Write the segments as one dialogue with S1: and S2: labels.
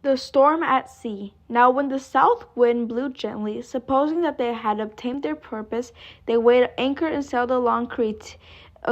S1: The storm at sea. Now when the south wind blew gently, supposing that they had obtained their purpose, they weighed anchor and sailed along Crete,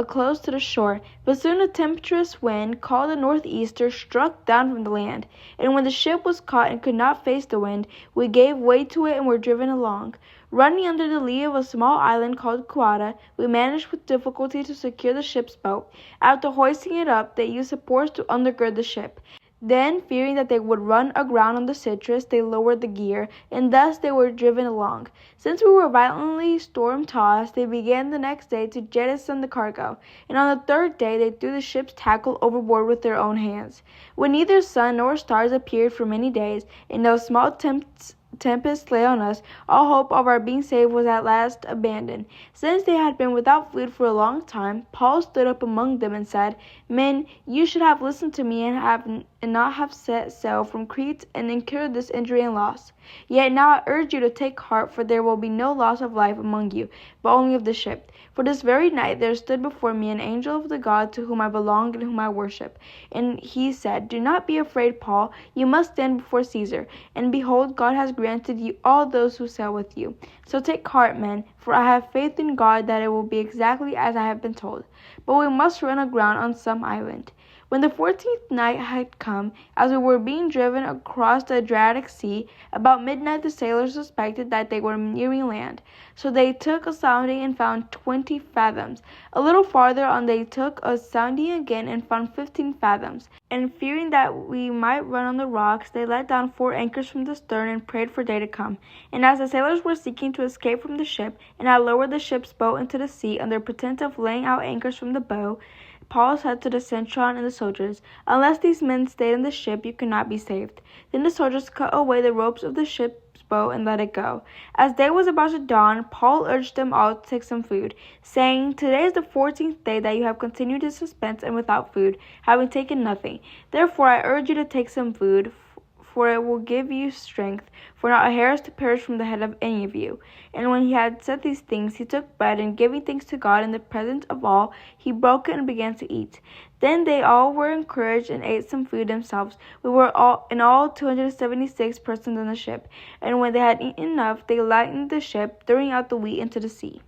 S1: close to the shore. But soon a tempestuous wind, called a northeaster, struck down from the land. And when the ship was caught and could not face the wind, we gave way to it and were driven along. Running under the lee of a small island called Cauda, we managed with difficulty to secure the ship's boat. After hoisting it up, they used supports to undergird the ship. Then, fearing that they would run aground on the citrus, they lowered the gear, and thus they were driven along. Since we were violently storm-tossed, they began the next day to jettison the cargo, and on the third day they threw the ship's tackle overboard with their own hands. When neither sun nor stars appeared for many days, and no small tempest lay on us, all hope of our being saved was at last abandoned. Since they had been without food for a long time, Paul stood up among them and said, Men, you should have listened to me and not have set sail from Crete and incurred this injury and loss. Yet now I urge you to take heart, for there will be no loss of life among you, but only of the ship. For this very night there stood before me an angel of the God to whom I belong and whom I worship. And he said, Do not be afraid, Paul. You must stand before Caesar. And behold, God has granted you all those who sail with you. So take heart, men, for I have faith in God that it will be exactly as I have been told. But we must run aground on some island. When the 14th night had come, as we were being driven across the Adriatic Sea, about midnight the sailors suspected that they were nearing land. So they took a sounding and found 20 fathoms. A little farther on they took a sounding again and found 15 fathoms. And fearing that we might run on the rocks, they let down 4 anchors from the stern and prayed for day to come. And as the sailors were seeking to escape from the ship, and had lowered the ship's boat into the sea under pretence of laying out anchors from the bow, Paul said to the centurion and the soldiers, Unless these men stayed in the ship, you cannot be saved. Then the soldiers cut away the ropes of the ship's boat and let it go. As day was about to dawn, Paul urged them all to take some food, saying, Today is the 14th day that you have continued in suspense and without food, having taken nothing. Therefore I urge you to take some food, for it will give you strength, for not a hair is to perish from the head of any of you. And when he had said these things, he took bread, and giving thanks to God in the presence of all, he broke it and began to eat. Then they all were encouraged and ate some food themselves. We were in all 276 persons in the ship. And when they had eaten enough, they lightened the ship, throwing out the wheat into the sea.